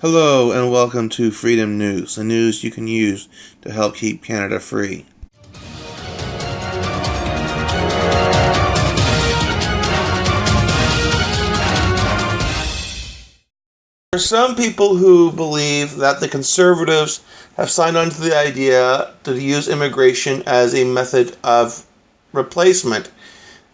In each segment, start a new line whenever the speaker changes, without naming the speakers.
Hello and welcome to Freedom News, the news you can use to help keep Canada free. There are some people who believe that the Conservatives have signed on to the idea to use immigration as a method of replacement.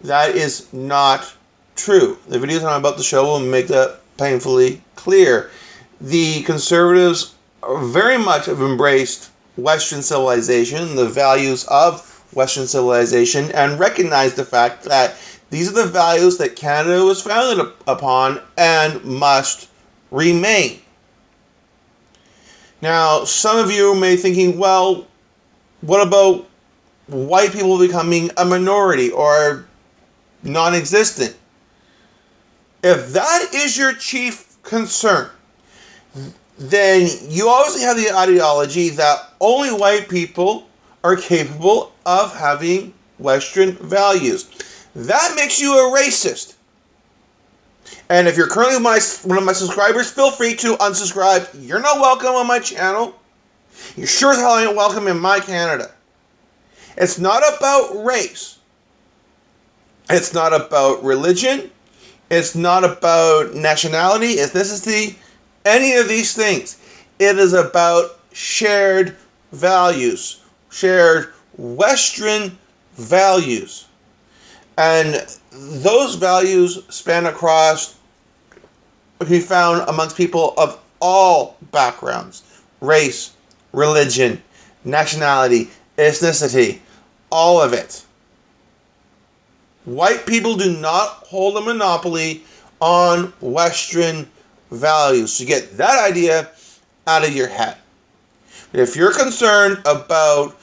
That is not true. The videos I'm about to show will make that painfully clear. The Conservatives very much have embraced Western civilization, the values of Western civilization, and recognize the fact that these are the values that Canada was founded upon and must remain. Now, some of you may be thinking, well, what about white people becoming a minority or non-existent? If that is your chief concern, then you obviously have the ideology that only white people are capable of having Western values. That makes you a racist. And if you're currently one of my subscribers, feel free to unsubscribe. You're not welcome on my channel. You sure as hell ain't welcome in my Canada. It's not about race. It's not about religion. It's not about nationality, ethnicity, any of these things. It is about shared values, shared Western values. And those values span across, can be found amongst people of all backgrounds, race, religion, nationality, ethnicity, all of it. White people do not hold a monopoly on Western values. So get that idea out of your head. If you're concerned about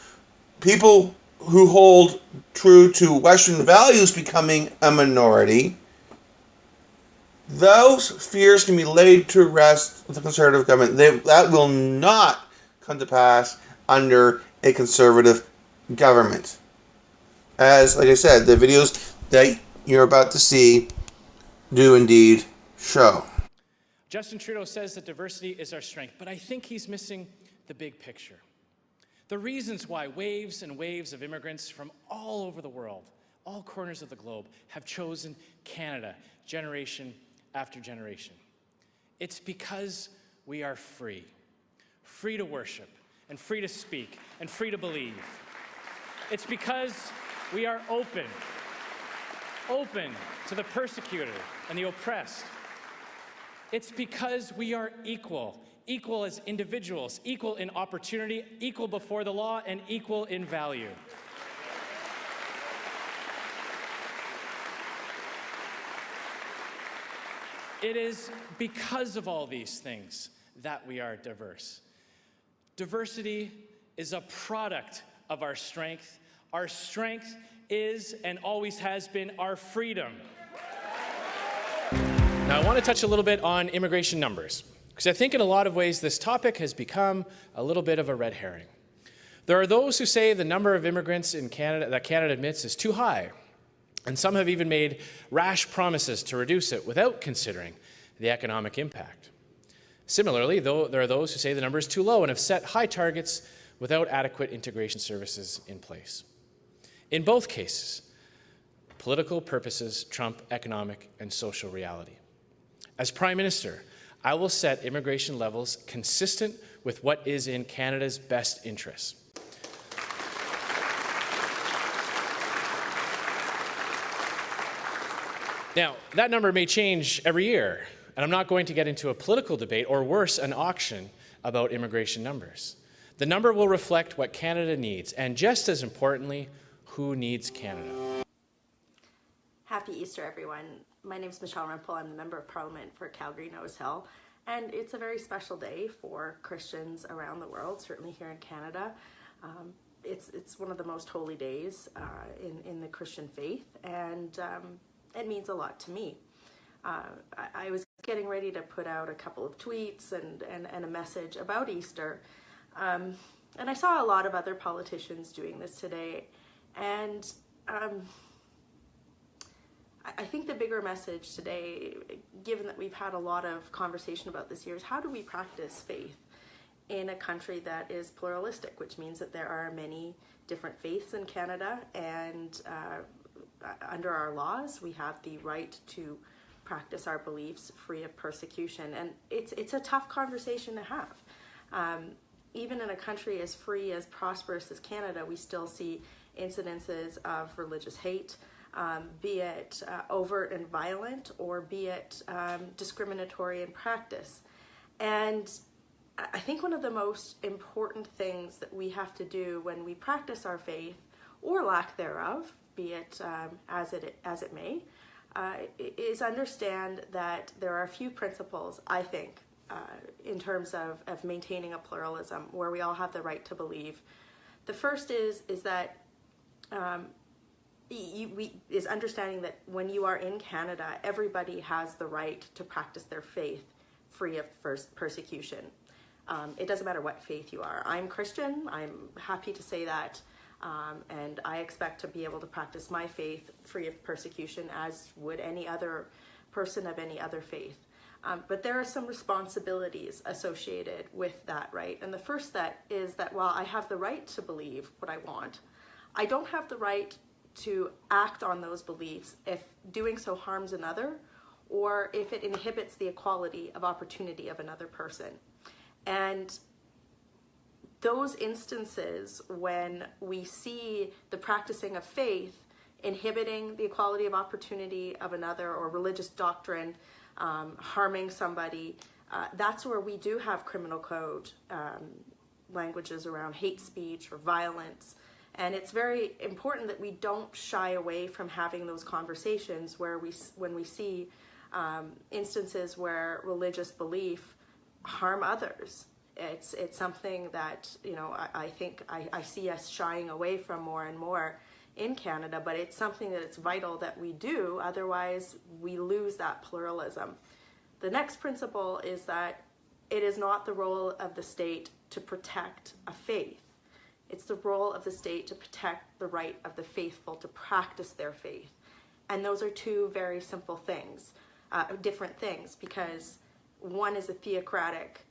people who hold true to Western values becoming a minority, those fears can be laid to rest with the Conservative government. That will not come to pass under a Conservative government. As, like I said, the videos that you're about to see do indeed show.
Justin Trudeau says that diversity is our strength, but I think he's missing the big picture. The reasons why waves and waves of immigrants from all over the world, all corners of the globe, have chosen Canada generation after generation. It's because we are free. Free to worship, and free to speak, and free to believe. It's because we are open to the persecuted and the oppressed. It's because we are equal as individuals, equal in opportunity, equal before the law, and equal in value. It is because of all these things that we are diverse. Diversity is a product of our strength. Our strength is and always has been our freedom. Now, I want to touch a little bit on immigration numbers, because I think in a lot of ways this topic has become a little bit of a red herring. There are those who say the number of immigrants in Canada that Canada admits is too high, and some have even made rash promises to reduce it without considering the economic impact. Similarly, though, there are those who say the number is too low and have set high targets without adequate integration services in place. In both cases, political purposes trump economic and social reality. As Prime Minister, I will set immigration levels consistent with what is in Canada's best interests. Now, that number may change every year, and I'm not going to get into a political debate, or worse, an auction about immigration numbers. The number will reflect what Canada needs, and just as importantly, who needs Canada.
Happy Easter, everyone. My name is Michelle Rempel. I'm the Member of Parliament for Calgary-Nose Hill, and it's a very special day for Christians around the world, certainly here in Canada. It's one of the most holy days in the Christian faith, and it means a lot to me. I was getting ready to put out a couple of tweets and a message about Easter, and I saw a lot of other politicians doing this today, and I think the bigger message today, given that we've had a lot of conversation about this year, is how do we practice faith in a country that is pluralistic, which means that there are many different faiths in Canada, and under our laws, we have the right to practice our beliefs free of persecution. And it's a tough conversation to have. Even in a country as free, as prosperous as Canada, we still see incidences of religious hate, be it overt and violent, or be it discriminatory in practice. And I think one of the most important things that we have to do when we practice our faith, or lack thereof, be it as it may, is understand that there are a few principles, I think, in terms of maintaining a pluralism where we all have the right to believe. The first is that is understanding that when you are in Canada, everybody has the right to practice their faith free of persecution. It doesn't matter what faith you are. I'm Christian. I'm happy to say that. And I expect to be able to practice my faith free of persecution, as would any other person of any other faith. But there are some responsibilities associated with that, right? And the first is that while I have the right to believe what I want, I don't have the right to act on those beliefs if doing so harms another, or if it inhibits the equality of opportunity of another person. And those instances when we see the practicing of faith inhibiting the equality of opportunity of another, or religious doctrine harming somebody, that's where we do have criminal code languages around hate speech or violence. And it's very important that we don't shy away from having those conversations when we see instances where religious belief harm others. It's something that, I think I see us shying away from more and more in Canada, but it's something that it's vital that we do, otherwise we lose that pluralism. The next principle is that it is not the role of the state to protect a faith. It's the role of the state to protect the right of the faithful to practice their faith. And those are two very simple things, different things, because one is a theocratic,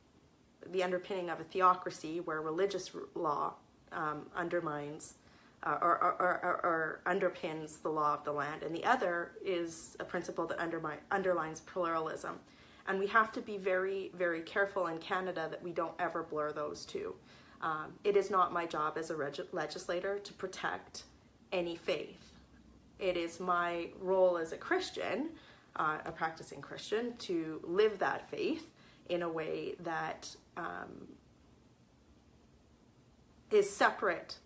the underpinning of a theocracy where religious law undermines or underpins the law of the land, and the other is a principle that underlines pluralism. And we have to be very, very careful in Canada that we don't ever blur those two. It is not my job as a legislator to protect any faith. It is my role as a Christian, a practicing Christian, to live that faith in a way that is separate.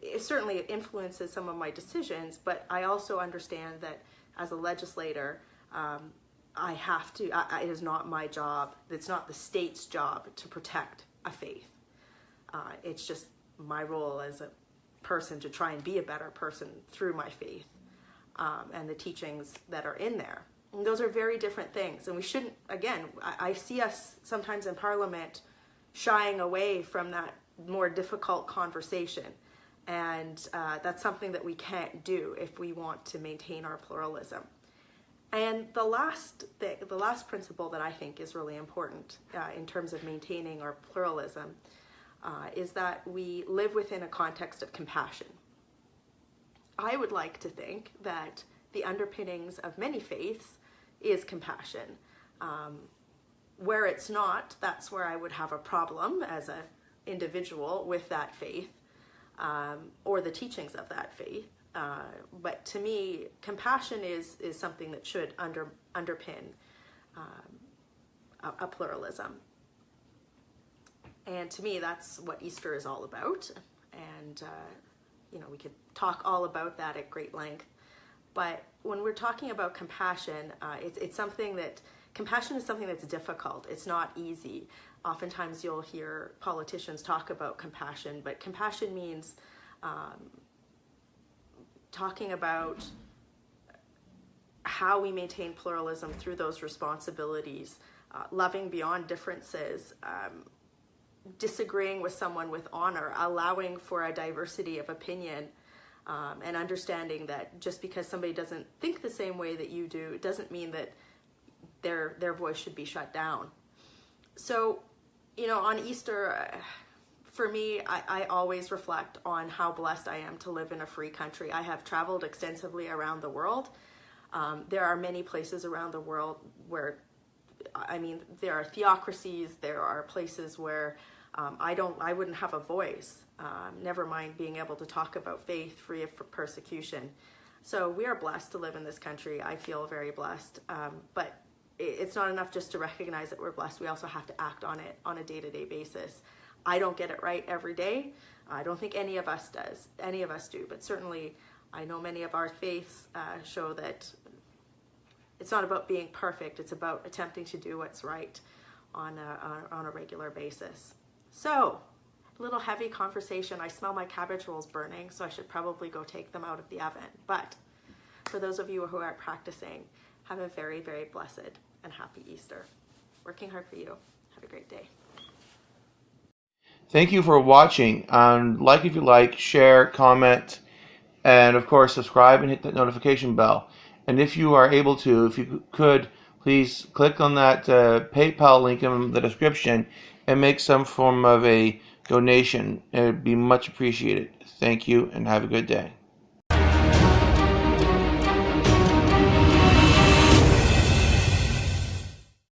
It certainly influences some of my decisions, but I also understand that as a legislator, I have to, it is not my job, it's not the state's job to protect a faith. It's just my role as a person to try and be a better person through my faith and the teachings that are in there. And those are very different things. And we shouldn't, again, I see us sometimes in Parliament shying away from that more difficult conversation. And that's something that we can't do if we want to maintain our pluralism. And the last principle that I think is really important in terms of maintaining our pluralism is that we live within a context of compassion. I would like to think that the underpinnings of many faiths is compassion. Where it's not, that's where I would have a problem as an individual with that faith or the teachings of that faith. But to me, compassion is something that should underpin a pluralism. And to me, that's what Easter is all about. And, we could talk all about that at great length. But when we're talking about compassion, compassion is something that's difficult. It's not easy. Oftentimes you'll hear politicians talk about compassion, but compassion means talking about how we maintain pluralism through those responsibilities, loving beyond differences, disagreeing with someone with honor, allowing for a diversity of opinion, and understanding that just because somebody doesn't think the same way that you do, it doesn't mean that their voice should be shut down. So, you know, on Easter, for me, I always reflect on how blessed I am to live in a free country. I have traveled extensively around the world. There are many places around the world where, I mean, there are theocracies, there are places where I wouldn't have a voice, never mind being able to talk about faith free of persecution. So we are blessed to live in this country. I feel very blessed, but it's not enough just to recognize that we're blessed. We also have to act on it on a day-to-day basis. I don't get it right every day. I don't think any of us do, but certainly I know many of our faiths show that it's not about being perfect. It's about attempting to do what's right on a regular basis. So, a little heavy conversation. I smell my cabbage rolls burning, so I should probably go take them out of the oven. But for those of you who are practicing, have a very, very blessed and happy Easter. Working hard for you. Have a great day.
Thank you for watching. Like if you like, share, comment, and of course subscribe and hit that notification bell. And if you are able to, if you could, please click on that PayPal link in the description and make some form of a donation. It would be much appreciated. Thank you and have a good day.